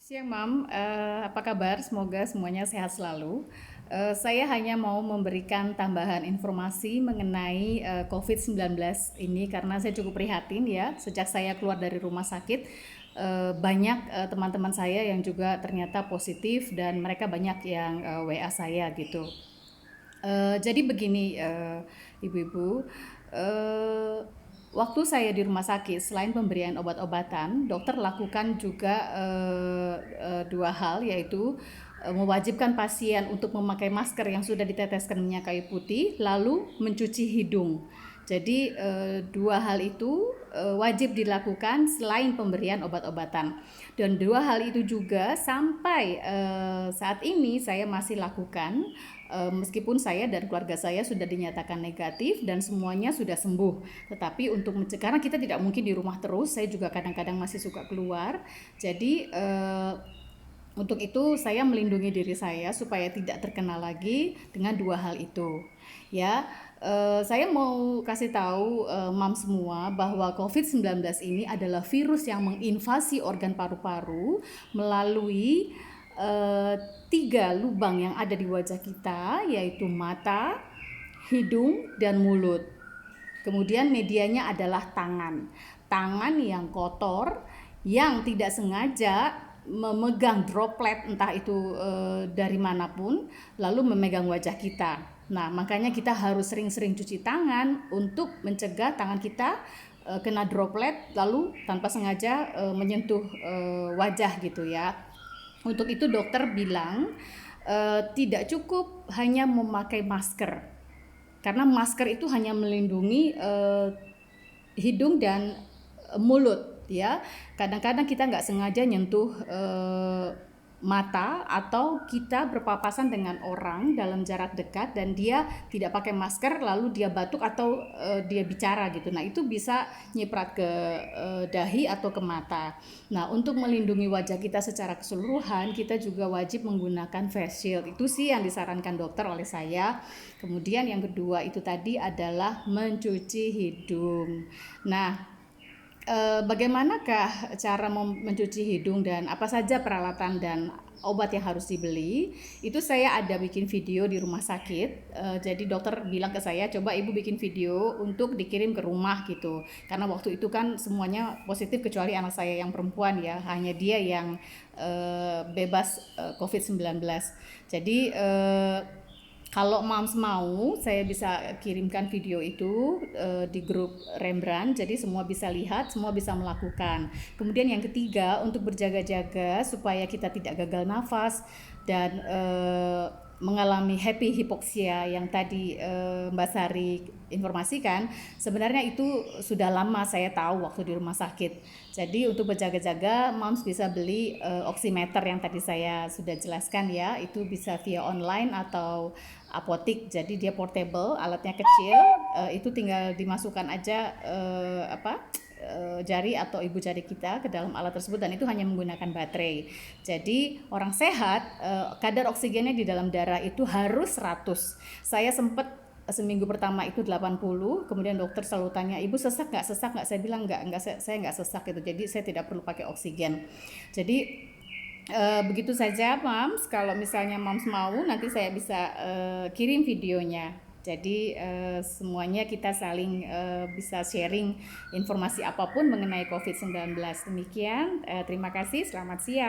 Siang, Mam. Apa kabar? Semoga semuanya sehat selalu. Saya hanya mau memberikan tambahan informasi mengenai COVID-19 ini karena saya cukup prihatin ya. Sejak saya keluar dari rumah sakit, banyak teman-teman saya yang juga ternyata positif dan mereka banyak yang WA saya gitu. Jadi begini, ibu-ibu, eh, waktu saya di rumah sakit, selain pemberian obat-obatan, dokter lakukan juga dua hal, yaitu mewajibkan pasien untuk memakai masker yang sudah diteteskan minyak kayu putih, lalu mencuci hidung. Jadi dua hal itu wajib dilakukan selain pemberian obat-obatan. Dan dua hal itu juga sampai saat ini saya masih lakukan, meskipun saya dan keluarga saya sudah dinyatakan negatif dan semuanya sudah sembuh. Tetapi untuk mencegah, karena kita tidak mungkin di rumah terus, saya juga kadang-kadang masih suka keluar. Jadi untuk itu saya melindungi diri saya supaya tidak terkena lagi dengan dua hal itu. Ya, saya mau kasih tahu mam semua bahwa COVID-19 ini adalah virus yang menginvasi organ paru-paru melalui tiga lubang yang ada di wajah kita, yaitu mata, hidung, dan mulut. Kemudian medianya adalah tangan. Tangan yang kotor yang tidak sengaja memegang droplet entah itu dari manapun lalu memegang wajah kita. Nah, makanya kita harus sering-sering cuci tangan untuk mencegah tangan kita kena droplet lalu tanpa sengaja menyentuh wajah gitu ya. Untuk itu dokter bilang tidak cukup hanya memakai masker, karena masker itu hanya melindungi hidung dan mulut ya. Kadang-kadang kita nggak sengaja nyentuh mata atau kita berpapasan dengan orang dalam jarak dekat dan dia tidak pakai masker lalu dia batuk atau dia bicara gitu. Nah, itu bisa nyiprat ke dahi atau ke mata. Nah, untuk melindungi wajah kita secara keseluruhan, kita juga wajib menggunakan face shield. Itu sih yang disarankan dokter oleh saya. Kemudian yang kedua itu tadi adalah mencuci hidung. Nah, bagaimanakah cara mencuci hidung dan apa saja peralatan dan obat yang harus dibeli? Itu saya ada bikin video di rumah sakit. Jadi dokter bilang ke saya, coba ibu bikin video untuk dikirim ke rumah gitu. Karena waktu itu kan semuanya positif kecuali anak saya yang perempuan ya, hanya dia yang bebas COVID-19. Jadi kalau Moms mau, saya bisa kirimkan video itu di grup Rembrandt, jadi semua bisa lihat, semua bisa melakukan. Kemudian yang ketiga, untuk berjaga-jaga supaya kita tidak gagal nafas dan mengalami happy hipoksia yang tadi Mbak Sari informasikan, sebenarnya itu sudah lama saya tahu waktu di rumah sakit. Jadi untuk berjaga-jaga, Moms bisa beli oximeter yang tadi saya sudah jelaskan ya, itu bisa via online atau apotik. Jadi dia portable, alatnya kecil, itu tinggal dimasukkan aja jari atau ibu jari kita ke dalam alat tersebut dan itu hanya menggunakan baterai. Jadi orang sehat kadar oksigennya di dalam darah itu harus 100. Saya sempat seminggu pertama itu 80, kemudian dokter selalu tanya, ibu sesak nggak, saya bilang nggak, saya nggak sesak gitu, jadi saya tidak perlu pakai oksigen. Jadi begitu saja Mams, kalau misalnya Mams mau nanti saya bisa kirim videonya. Jadi semuanya kita saling bisa sharing informasi apapun mengenai COVID-19. Demikian, terima kasih, selamat siang.